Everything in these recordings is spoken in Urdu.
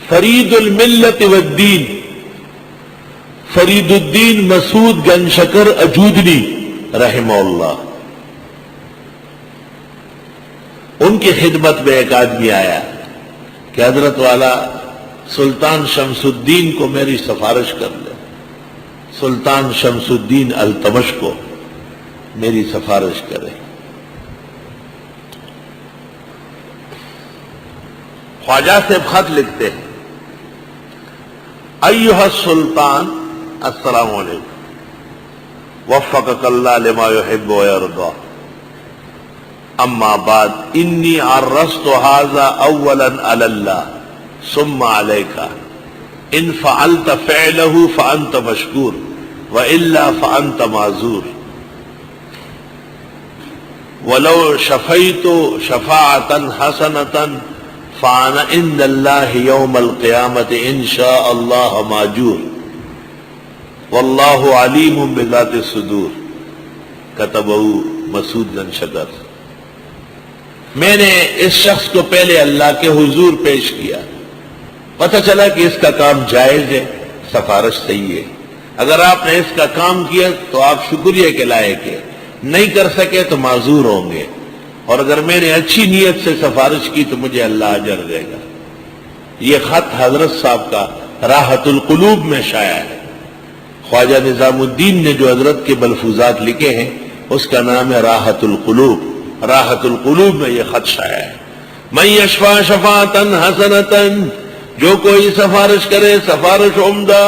فرید الملت والدین، فرید الدین مسعود گنشکر اجودنی رحمہ اللہ، ان کی خدمت میں ایک آدمی آیا کہ حضرت والا سلطان شمس الدین کو میری سفارش کر لے، سلطان شمس الدین التمش کو میری سفارش کرے۔ خواجہ صاحب خط لکھتے ہیں، ایھا السلطان السلام علیکم، وفقک اللہ لما یحب ویرضی، اما بعد انی عرضت هذا اولا علی اللہ ثم علیک، ان فعلت فعله فانت مشکور والا فانت معذور، ولو شفیت شفاعۃ حسنۃ فانا عند اللہ یوم القیامۃ ان شاء اللہ ماجور، واللہ علیم بذات الصدور، کتبہ مسعود گنشکر۔ میں نے اس شخص کو پہلے اللہ کے حضور پیش کیا، پتہ چلا کہ اس کا کام جائز ہے، سفارش صحیح ہے، اگر آپ نے اس کا کام کیا تو آپ شکریہ کے لائق ہے، نہیں کر سکے تو معذور ہوں گے، اور اگر میں نے اچھی نیت سے سفارش کی تو مجھے اللہ اجر دے گا۔ یہ خط حضرت صاحب کا راحت القلوب میں شائع ہے۔ خواجہ نظام الدین نے جو حضرت کے ملفوظات لکھے ہیں اس کا نام ہے راحت القلوب۔ راحت القلوب میں یہ خط شائع ہے۔ من یشفع شفاعۃ حسنۃ، جو کوئی سفارش کرے سفارش عمدہ،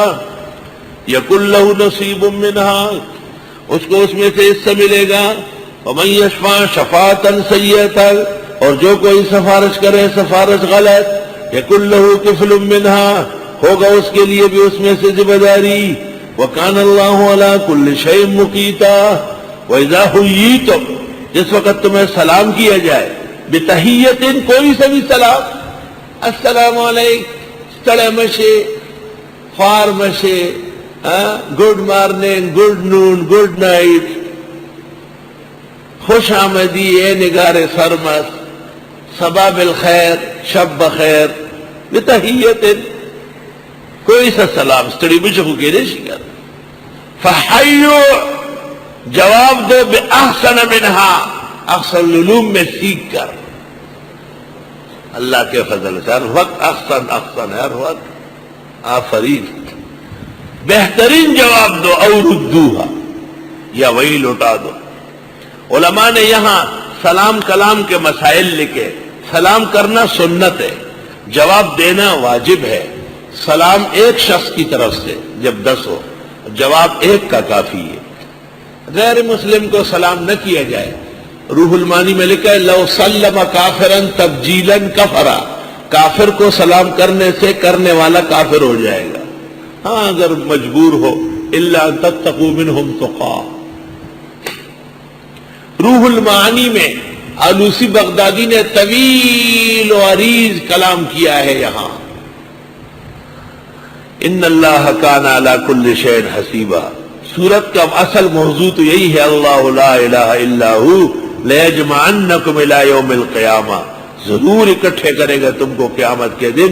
یکن لہ نصیب منہا، اس کو اس میں سے حصہ ملے گا، ومن یشفع شفاعۃ سیئۃ، اور جو کوئی سفارش کرے سفارش غلط، یکن لہ کفل منہا، ہوگا اس کے لیے بھی اس میں سے ذمہ داری، وکان اللہ علی کل شیء مقیتا، واذا حییتم، جس وقت تمہیں سلام کیا جائے، بتحیۃ، کوئی سا بھی سلام، السلام علیکم، سڑے مشے، خوار مشے، گڈ مارننگ، گڈ نون، گڈ نائٹ، خوش آمدی، اے نگار سرمست، صباح بالخیر، شب بخیر، بتحیۃ، کوئی سا سلام، سٹڑی مجھے کو کہنے شکر، فحیو، جواب دو، بأحسن منہا، احسن العلوم میں سیکھ کر، اللہ کے فضل سے ہر وقت احسن احسن ہے، ہر وقت آفرین، بہترین جواب دو، اور ردوہا، یا وہی لوٹا دو۔ علماء نے یہاں سلام کلام کے مسائل لکھے، سلام کرنا سنت ہے، جواب دینا واجب ہے۔ سلام ایک شخص کی طرف سے جب 10 ہو، جواب ایک کا کافی ہے، غیر مسلم کو سلام نہ کیا جائے۔ روح المانی میں لکھا ہے، لو سلم کافرا تبجیلا کفرا، کافر کو سلام کرنے سے کرنے والا کافر ہو جائے گا، ہاں اگر مجبور ہو، الا ان تتقوا منهم تقا۔ روح المعانی میں آلوسی بغدادی نے طویل و عریض کلام کیا ہے یہاں، ان اللہ کان علی کل شیء حسیبا۔ سورت کا اصل موضوع تو یہی ہے، اللہ لا الہ الا ہو لیجمعنکم الی یوم القیامہ، ضرور اکٹھے کرے گا تم کو قیامت کے دن،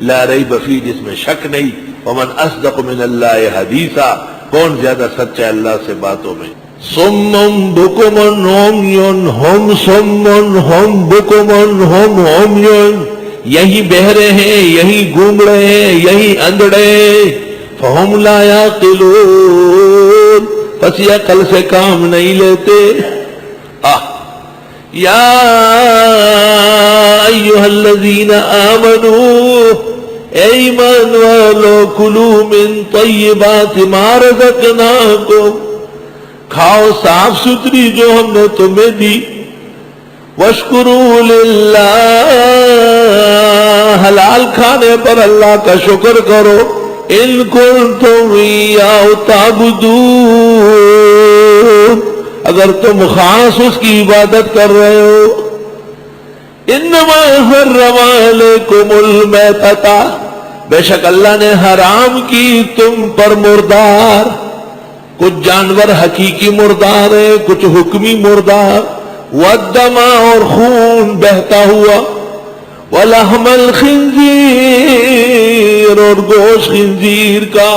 لا ریب فیہ، جس میں شک نہیں، ومن اصدق من اللہ حدیثا، کون زیادہ سچا ہے اللہ سے باتوں میں۔ صم بکم عمی، ہم صم ہم بکم ہم عمی، یہی بہرے ہیں، یہی گونگ رہے ہیں، یہی اندھڑے، فہم لا یعقلون، پس یہ عقل سے کام نہیں لیتے۔ یا ایھا الذین آمنوا، اے ایمان والو، کلوا من طیبات ما رزقناکم، کھاؤ صاف ستھری جو ہم نے تمہیں دی، واشکروا للہ، حلال کھانے پر اللہ کا شکر کرو، ان کنتم ایاہ تعبدون، اگر تم خاص اس کی عبادت کر رہے ہو۔ انما حرم علیکم المیتۃ، بے شک اللہ نے حرام کی تم پر مردار، کچھ جانور حقیقی مردار ہے، کچھ حکمی مردار، والدم، اور خون بہتا ہوا، ولحم الخنزیر، خنزیر، اور گوشت خنزیر کا.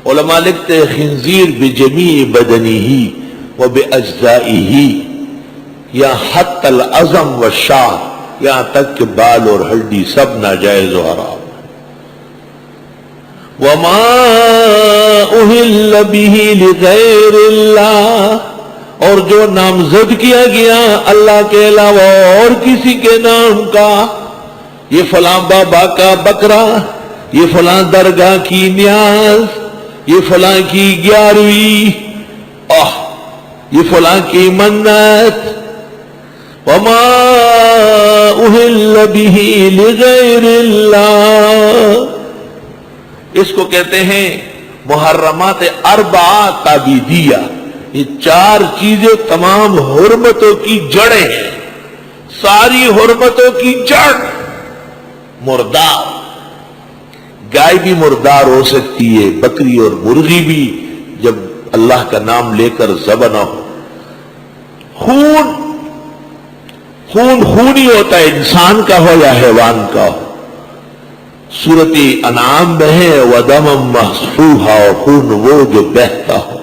علماء لکھتے ہیں خنزیر بجمیع بدنہ و باجزائہ، یا حتی العظم والشعر، یہاں تک کہ بال اور ہڈی سب ناجائز و حرام. وما اہل بہ لغیر اللہ، اور جو نامزد کیا گیا اللہ کے علاوہ اور کسی کے نام کا، یہ فلاں بابا کا بکرا، یہ فلاں درگاہ کی نیاز، یہ فلاں کی 11ویں، یہ فلاں کی منت. وما اہل بہ لغیر اللہ، اس کو کہتے ہیں محرمات اربعہ تعبیدیہ. یہ 4 چیزیں تمام حرمتوں کی جڑیں ہیں. ساری حرمتوں کی جڑ مردار. گائے بھی مردار ہو سکتی ہے، بکری اور مرغی بھی جب اللہ کا نام لے کر ذبح نہ ہو. خون خونی ہوتا ہے، انسان کا ہو یا حیوان کا ہو. سورۃ انعام میں ہے وَدَمًا مَّسْفُوحًا، اور خون وہ جو بہتا ہو.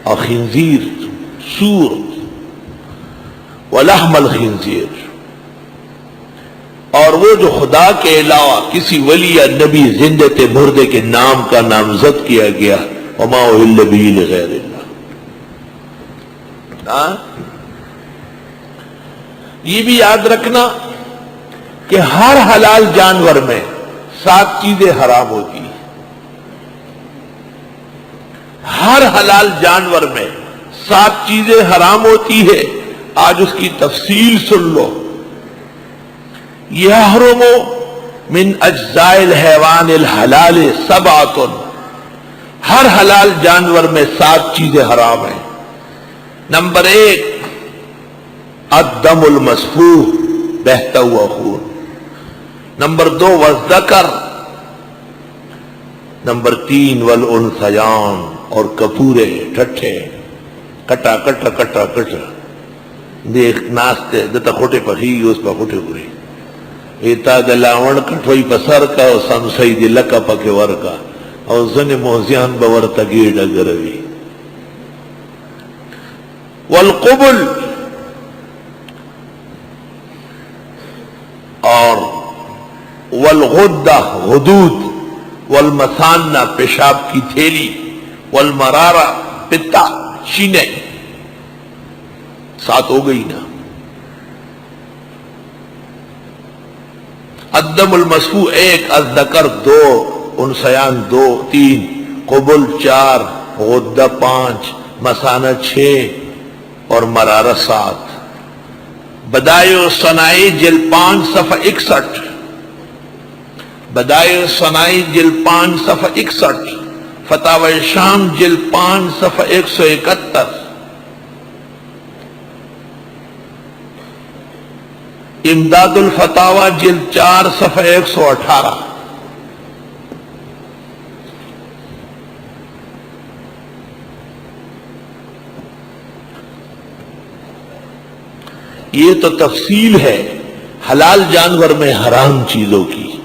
اور خنزیر سور وَلَحْمَ الْخِنزِيرِ، اور وہ جو خدا کے علاوہ کسی ولی یا نبی زندہ مردے کے نام کا نامزد کیا گیا. وَمَا أُهِلَّ بِهِ لِغَيْرِ اللَّهِ. یہ بھی یاد رکھنا کہ ہر حلال جانور میں 7 چیزیں حرام ہوتی ہیں. ہر حلال جانور میں 7 چیزیں حرام ہوتی ہے. آج اس کی تفصیل سن لو. یحرم من اجزاء الحیوان الحلال 7، ہر حلال جانور میں 7 چیزیں حرام ہیں. نمبر 1 الدم المسفوح، بہتا ہوا خون. نمبر 2 والذکر. نمبر 3 والانثیان، اور کپورے ٹھٹھے کٹا کٹا کٹا کٹا دیکھ ناستے دتا کھوٹے پخی اس پا کھوٹے پوری ایتا دلاون کٹوئی پسر کا اور سمسائی دی لکا پکے ور کا اور زن موزیان باور تگیڑ گروی. والقبل، اور والغدہ غدود، والمثانہ پیشاب کی تھیلی، والمرارہ پتا چینے. 7 ہو گئی نا. الدم المسفوح 1، الذکر 2، انثیان 2 3، قبل 4، غدہ 5، مثانہ 6 اور مرارہ 7. بدائع الصنائع جلد 5 صفحہ 61، بدائع الصنائع جلد 5 صفحہ 61، فتاوی شام جلد 5 صفحہ 171، امداد الفتاوی جلد 4 صفحہ 118. یہ تو تفصیل ہے حلال جانور میں حرام چیزوں کی.